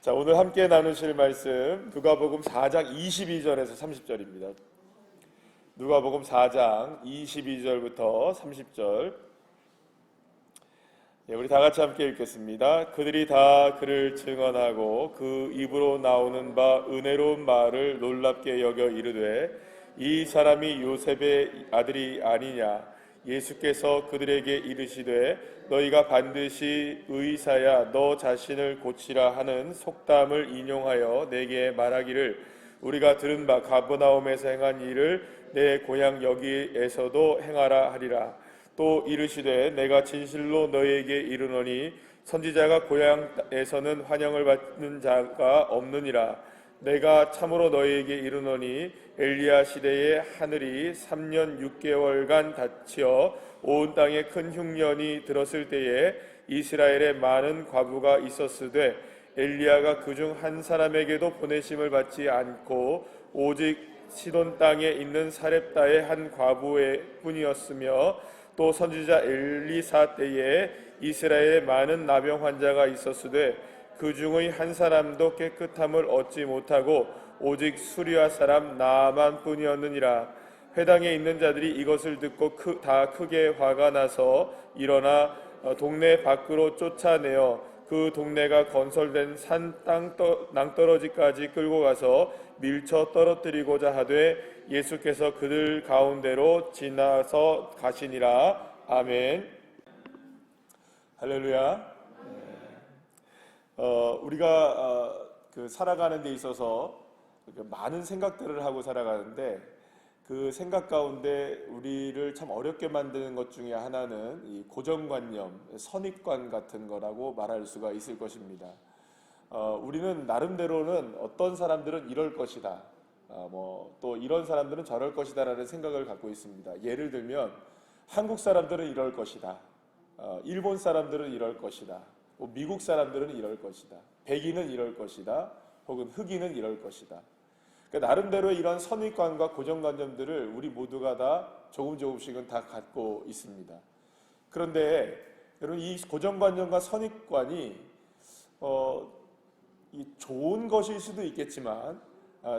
자, 오늘 함께 나누실 말씀 누가복음 4장 22절에서 30절입니다. 누가복음 4장 22절부터 30절. 우리 다 같이 함께 읽겠습니다. 그들이 다 그를 증언하고 그 입으로 나오는 바 은혜로운 말을 놀랍게 여겨 이르되 이 사람이 요셉의 아들이 아니냐. 예수께서 그들에게 이르시되 너희가 반드시 의사야 너 자신을 고치라 하는 속담을 인용하여 내게 말하기를 우리가 들은 바 가버나움에서 행한 일을 내 고향 여기에서도 행하라 하리라. 또 이르시되 내가 진실로 너희에게 이르노니 선지자가 고향에서는 환영을 받는 자가 없느니라. 내가 참으로 너희에게 이르노니 엘리야 시대에 하늘이 3년 6개월간 닫혀 온 땅에 큰 흉년이 들었을 때에 이스라엘에 많은 과부가 있었으되 엘리야가 그중 한 사람에게도 보내심을 받지 않고 오직 시돈 땅에 있는 사렙다의 한 과부의 뿐이었으며 또 선지자 엘리사 때에 이스라엘에 많은 나병 환자가 있었으되 그 중의 한 사람도 깨끗함을 얻지 못하고 오직 수리아 사람 나아만 뿐이었느니라. 회당에 있는 자들이 이것을 듣고 다 크게 화가 나서 일어나 동네 밖으로 쫓아내어 그 동네가 건설된 산 낭떠러지까지 끌고 가서 밀쳐 떨어뜨리고자 하되 예수께서 그들 가운데로 지나서 가시니라. 아멘. 할렐루야. 우리가 살아가는 데 있어서 많은 생각들을 하고 살아가는데 그 생각 가운데 우리를 참 어렵게 만드는 것 중에 하나는 이 고정관념, 선입관 같은 거라고 말할 수가 있을 것입니다. 우리는 나름대로는 어떤 사람들은 이럴 것이다, 또 이런 사람들은 저럴 것이다 라는 생각을 갖고 있습니다. 예를 들면 한국 사람들은 이럴 것이다, 일본 사람들은 이럴 것이다, 미국 사람들은 이럴 것이다, 백인은 이럴 것이다, 혹은 흑인은 이럴 것이다. 그러니까 나름대로 이런 선입관과 고정관념들을 우리 모두가 다 조금씩은 다 갖고 있습니다. 그런데 여러분, 이 고정관념과 선입관이 좋은 것일 수도 있겠지만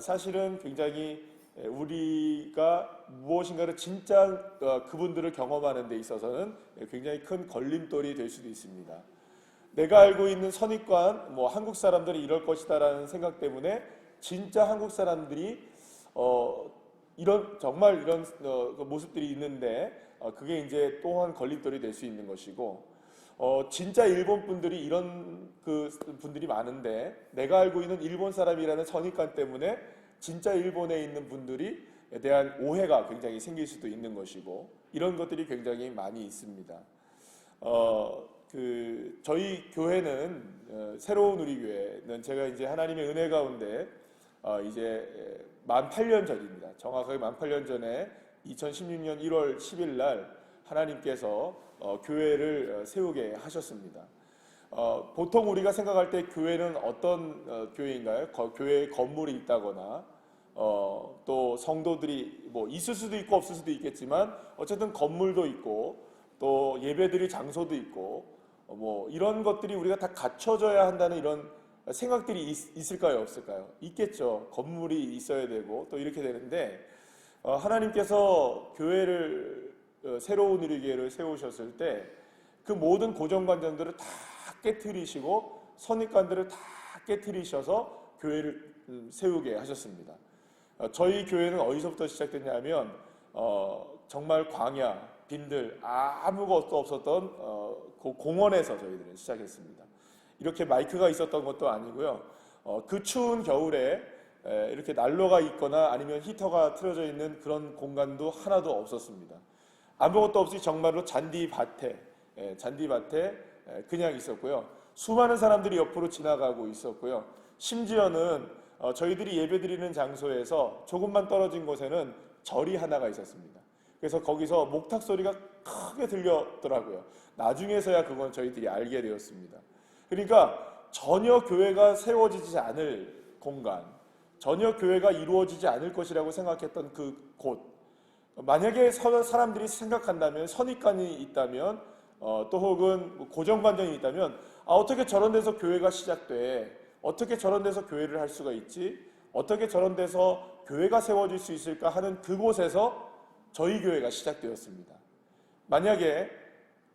사실은 굉장히 우리가 무엇인가를 진짜 그분들을 경험하는 데 있어서는 굉장히 큰 걸림돌이 될 수도 있습니다. 내가 알고 있는 선입관, 한국 사람들이 이럴 것이다라는 생각 때문에 진짜 한국 사람들이 정말 이런 모습들이 있는데 그게 이제 또한 걸림돌이 될 수 있는 것이고, 진짜 일본 분들이 이런 분들이 많은데 내가 알고 있는 일본 사람이라는 선입관 때문에 진짜 일본에 있는 분들에 대한 오해가 굉장히 생길 수도 있는 것이고, 이런 것들이 굉장히 많이 있습니다. 저희 교회는 새로운 우리 교회는 제가 이제 하나님의 은혜 가운데 이제 만 8년 전입니다. 정확하게 만 8년 전에 2016년 1월 10일 날 하나님께서 교회를 세우게 하셨습니다. 보통 우리가 생각할 때 교회는 어떤 교회인가요? 교회에 건물이 있다거나 또 성도들이 있을 수도 있고 없을 수도 있겠지만 어쨌든 건물도 있고 또 예배드릴 장소도 있고 이런 것들이 우리가 다 갖춰져야 한다는 이런 생각들이 있을까요, 없을까요? 있겠죠. 건물이 있어야 되고 또 이렇게 되는데 하나님께서 교회를 새로운 우리 교회를 세우셨을 때 그 모든 고정관념들을 다 깨트리시고 선입관들을 다 깨트리셔서 교회를 세우게 하셨습니다. 저희 교회는 어디서부터 시작됐냐면 정말 광야, 빈들 아무것도 없었던 공원에서 저희들은 시작했습니다. 이렇게 마이크가 있었던 것도 아니고요. 그 추운 겨울에 이렇게 난로가 있거나 아니면 히터가 틀어져 있는 그런 공간도 하나도 없었습니다. 아무것도 없이 정말로 잔디밭에 그냥 있었고요. 수많은 사람들이 옆으로 지나가고 있었고요. 심지어는 저희들이 예배드리는 장소에서 조금만 떨어진 곳에는 절이 하나가 있었습니다. 그래서 거기서 목탁 소리가 크게 들렸더라고요. 나중에서야 그건 저희들이 알게 되었습니다. 그러니까 전혀 교회가 세워지지 않을 공간, 전혀 교회가 이루어지지 않을 것이라고 생각했던 그 곳, 만약에 사람들이 생각한다면, 선입관이 있다면 또 혹은 고정관념이 있다면 어떻게 저런 데서 교회가 시작돼? 어떻게 저런 데서 교회를 할 수가 있지? 어떻게 저런 데서 교회가 세워질 수 있을까 하는 그곳에서 저희 교회가 시작되었습니다. 만약에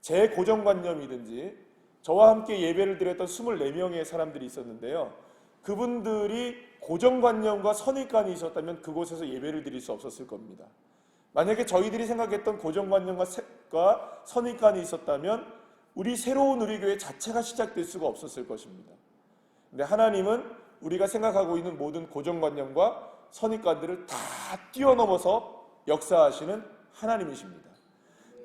제 고정관념이든지 저와 함께 예배를 드렸던 24명의 사람들이 있었는데요. 그분들이 고정관념과 선입관이 있었다면 그곳에서 예배를 드릴 수 없었을 겁니다. 만약에 저희들이 생각했던 고정관념과 선입관이 있었다면 새로운 우리 교회 자체가 시작될 수가 없었을 것입니다. 근데 하나님은 우리가 생각하고 있는 모든 고정관념과 선입관들을 다 뛰어넘어서 역사하시는 하나님이십니다.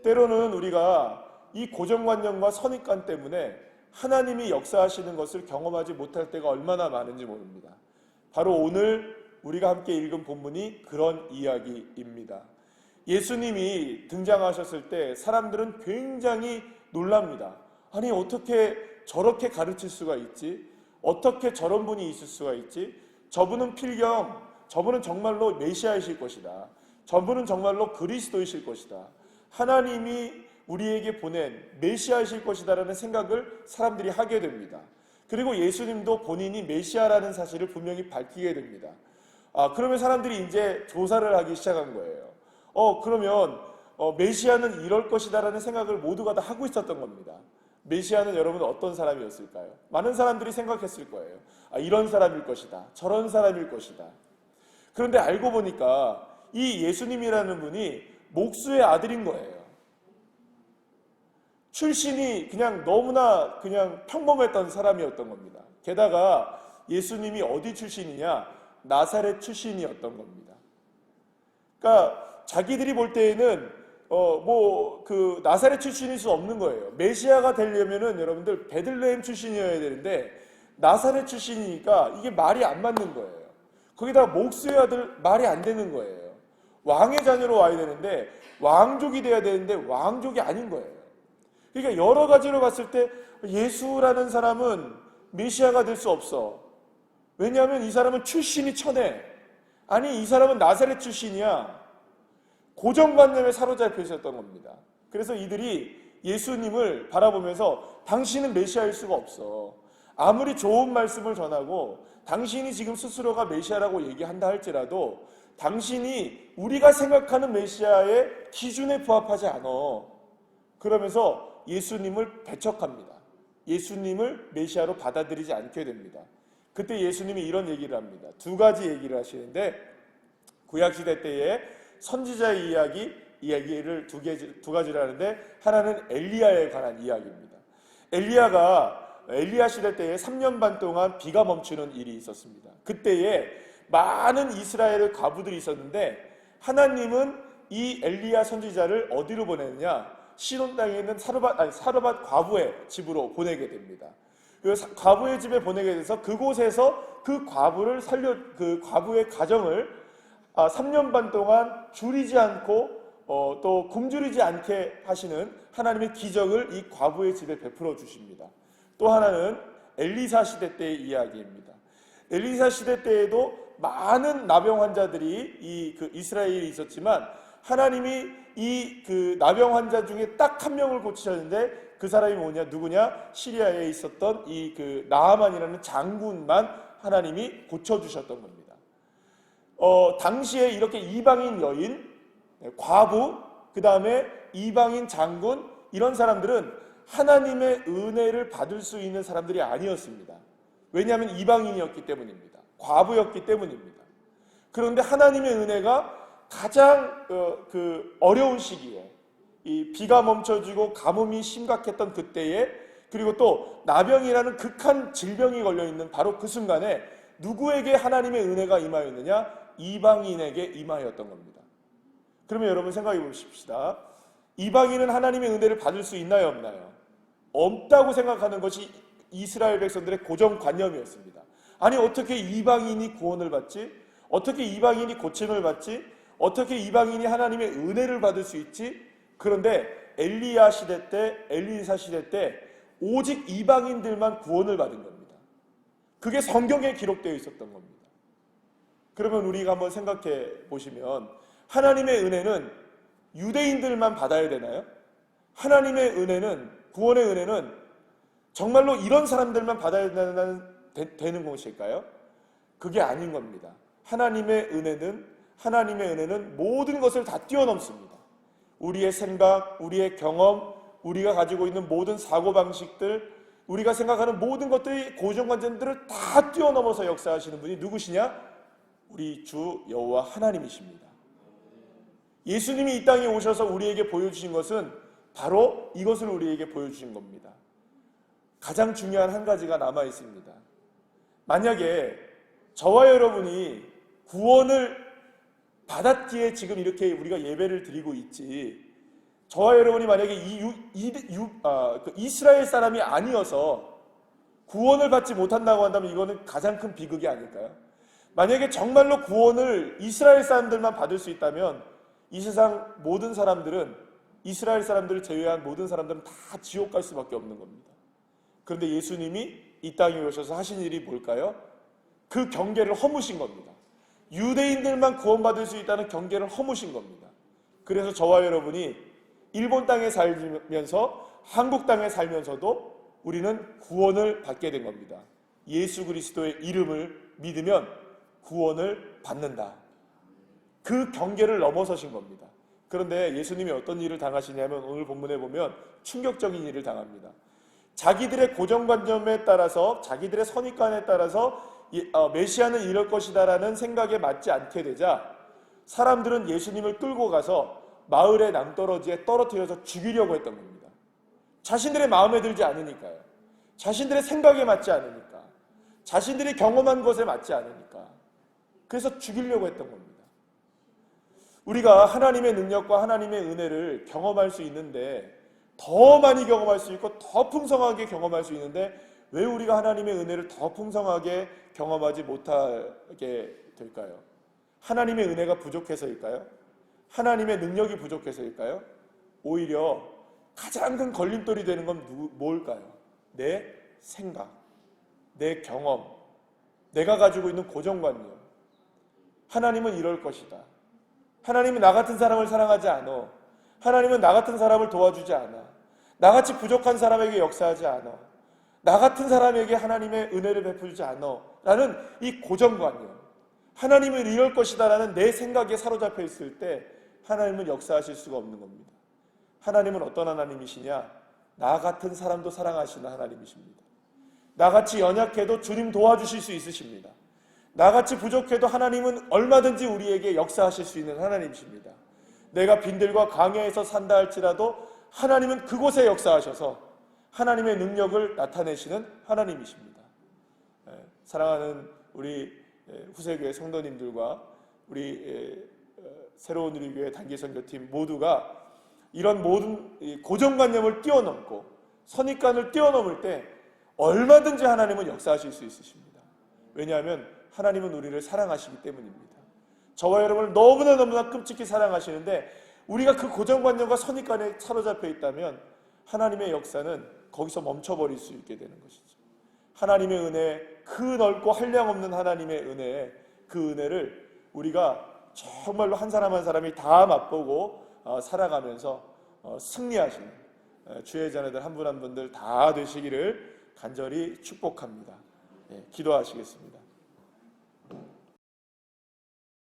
때로는 우리가 이 고정관념과 선입관 때문에 하나님이 역사하시는 것을 경험하지 못할 때가 얼마나 많은지 모릅니다. 바로 오늘 우리가 함께 읽은 본문이 그런 이야기입니다. 예수님이 등장하셨을 때 사람들은 굉장히 놀랍니다. 아니, 어떻게 저렇게 가르칠 수가 있지? 어떻게 저런 분이 있을 수가 있지? 저분은 필경, 저분은 정말로 메시아이실 것이다. 저분은 정말로 그리스도이실 것이다. 하나님이 우리에게 보낸 메시아이실 것이다라는 생각을 사람들이 하게 됩니다. 그리고 예수님도 본인이 메시아라는 사실을 분명히 밝히게 됩니다. 그러면 사람들이 이제 조사를 하기 시작한 거예요. 그러면 메시아는 이럴 것이다라는 생각을 모두가 다 하고 있었던 겁니다. 메시아는 여러분 어떤 사람이었을까요? 많은 사람들이 생각했을 거예요. 이런 사람일 것이다. 저런 사람일 것이다. 그런데 알고 보니까 이 예수님이라는 분이 목수의 아들인 거예요. 출신이 그냥 너무나 그냥 평범했던 사람이었던 겁니다. 게다가 예수님이 어디 출신이냐? 나사렛 출신이었던 겁니다. 그러니까 자기들이 볼 때에는 나사렛 출신일 수 없는 거예요. 메시아가 되려면은 여러분들 베들레헴 출신이어야 되는데 나사렛 출신이니까 이게 말이 안 맞는 거예요. 거기다가 목수의 아들 말이 안 되는 거예요. 왕의 자녀로 와야 되는데 왕족이 돼야 되는데 왕족이 아닌 거예요. 그러니까 여러 가지로 봤을 때 예수라는 사람은 메시아가 될 수 없어. 왜냐하면 이 사람은 출신이 천해. 아니, 이 사람은 나사렛 출신이야. 고정관념에 사로잡혀 있었던 겁니다. 그래서 이들이 예수님을 바라보면서 당신은 메시아일 수가 없어. 아무리 좋은 말씀을 전하고 당신이 지금 스스로가 메시아라고 얘기한다 할지라도 당신이 우리가 생각하는 메시아의 기준에 부합하지 않아. 그러면서 예수님을 배척합니다. 예수님을 메시아로 받아들이지 않게 됩니다. 그때 예수님이 이런 얘기를 합니다. 두 가지 얘기를 하시는데 구약시대 때의 선지자의 이야기를 두 가지를 하는데 하나는 엘리야에 관한 이야기입니다. 엘리야 시대 때에 3년 반 동안 비가 멈추는 일이 있었습니다. 그때에 많은 이스라엘의 과부들이 있었는데 하나님은 이 엘리야 선지자를 어디로 보내느냐? 시돈 땅에 있는 사르밧 과부의 집으로 보내게 됩니다. 그 과부의 집에 보내게 돼서 그곳에서 그 과부의 가정을 3년 반 동안 줄이지 않고 또 굶주리지 않게 하시는 하나님의 기적을 이 과부의 집에 베풀어 주십니다. 또 하나는 엘리사 시대 때의 이야기입니다. 엘리사 시대 때에도 많은 나병 환자들이 이스라엘에 있었지만 하나님이 이 나병 환자 중에 딱 한 명을 고치셨는데 그 사람이 누구냐? 시리아에 있었던 나아만이라는 장군만 하나님이 고쳐주셨던 겁니다. 당시에 이렇게 이방인 여인, 과부, 그 다음에 이방인 장군, 이런 사람들은 하나님의 은혜를 받을 수 있는 사람들이 아니었습니다. 왜냐하면 이방인이었기 때문입니다. 과부였기 때문입니다. 그런데 하나님의 은혜가 가장 어려운 시기에 이 비가 멈춰지고 가뭄이 심각했던 그때에 그리고 또 나병이라는 극한 질병이 걸려있는 바로 그 순간에 누구에게 하나님의 은혜가 임하였느냐? 이방인에게 임하였던 겁니다. 그러면 여러분 생각해 보십시다. 이방인은 하나님의 은혜를 받을 수 있나요? 없나요? 없다고 생각하는 것이 이스라엘 백성들의 고정관념이었습니다. 아니, 어떻게 이방인이 구원을 받지? 어떻게 이방인이 고침을 받지? 어떻게 이방인이 하나님의 은혜를 받을 수 있지? 그런데 엘리사 시대 때 오직 이방인들만 구원을 받은 겁니다. 그게 성경에 기록되어 있었던 겁니다. 그러면 우리가 한번 생각해 보시면 하나님의 은혜는 유대인들만 받아야 되나요? 하나님의 은혜는, 구원의 은혜는 정말로 이런 사람들만 받아야 된다는 되는 것일까요? 그게 아닌 겁니다. 하나님의 은혜는 모든 것을 다 뛰어넘습니다. 우리의 생각, 우리의 경험, 우리가 가지고 있는 모든 사고방식들, 우리가 생각하는 모든 것들이 고정관념들을 다 뛰어넘어서 역사하시는 분이 누구시냐? 우리 주 여호와 하나님이십니다. 예수님이 이 땅에 오셔서 우리에게 보여주신 것은 바로 이것을 우리에게 보여주신 겁니다. 가장 중요한 한 가지가 남아 있습니다. 만약에 저와 여러분이 구원을 받았기에 지금 이렇게 우리가 예배를 드리고 있지, 저와 여러분이 만약에 이스라엘 사람이 아니어서 구원을 받지 못한다고 한다면 이거는 가장 큰 비극이 아닐까요? 만약에 정말로 구원을 이스라엘 사람들만 받을 수 있다면 이 세상 모든 사람들은, 이스라엘 사람들을 제외한 모든 사람들은 다 지옥 갈 수밖에 없는 겁니다. 그런데 예수님이 이 땅에 오셔서 하신 일이 뭘까요? 그 경계를 허무신 겁니다. 유대인들만 구원받을 수 있다는 경계를 허무신 겁니다. 그래서 저와 여러분이 일본 땅에 살면서, 한국 땅에 살면서도 우리는 구원을 받게 된 겁니다. 예수 그리스도의 이름을 믿으면 구원을 받는다. 그 경계를 넘어서신 겁니다. 그런데 예수님이 어떤 일을 당하시냐면 오늘 본문에 보면 충격적인 일을 당합니다. 자기들의 고정관념에 따라서, 자기들의 선입관에 따라서 메시아는 이럴 것이다라는 생각에 맞지 않게 되자 사람들은 예수님을 끌고 가서 마을의 낭떠러지에 떨어뜨려서 죽이려고 했던 겁니다. 자신들의 마음에 들지 않으니까요. 자신들의 생각에 맞지 않으니까. 자신들이 경험한 것에 맞지 않으니까. 그래서 죽이려고 했던 겁니다. 우리가 하나님의 능력과 하나님의 은혜를 경험할 수 있는데, 더 많이 경험할 수 있고 더 풍성하게 경험할 수 있는데 왜 우리가 하나님의 은혜를 더 풍성하게 경험하지 못하게 될까요? 하나님의 은혜가 부족해서일까요? 하나님의 능력이 부족해서일까요? 오히려 가장 큰 걸림돌이 되는 건 뭘까요? 내 생각, 내 경험, 내가 가지고 있는 고정관념. 하나님은 이럴 것이다. 하나님은 나 같은 사람을 사랑하지 않아. 하나님은 나 같은 사람을 도와주지 않아. 나같이 부족한 사람에게 역사하지 않아. 나 같은 사람에게 하나님의 은혜를 베풀지 않아. 라는 이 고정관념. 하나님은 이럴 것이다 라는 내 생각에 사로잡혀 있을 때 하나님은 역사하실 수가 없는 겁니다. 하나님은 어떤 하나님이시냐? 나 같은 사람도 사랑하시는 하나님이십니다. 나같이 연약해도 주님 도와주실 수 있으십니다. 나같이 부족해도 하나님은 얼마든지 우리에게 역사하실 수 있는 하나님이십니다. 내가 빈들과 광야에서 산다 할지라도 하나님은 그곳에 역사하셔서 하나님의 능력을 나타내시는 하나님이십니다. 사랑하는 우리 후세교회 성도님들과 우리 새로운 우리교회 단기선교팀 모두가 이런 모든 고정관념을 뛰어넘고 선입관을 뛰어넘을 때 얼마든지 하나님은 역사하실 수 있으십니다. 왜냐하면 하나님은 우리를 사랑하시기 때문입니다. 저와 여러분을 너무나 끔찍히 사랑하시는데 우리가 그 고정관념과 선입관에 사로잡혀 있다면 하나님의 역사는 거기서 멈춰버릴 수 있게 되는 것이죠. 하나님의 은혜, 그 넓고 한량없는 하나님의 은혜, 그 은혜를 우리가 정말로 한 사람 한 사람이 다 맛보고 살아가면서 승리하시는 주의 자녀들 한 분 한 분들 다 되시기를 간절히 축복합니다. 기도하시겠습니다.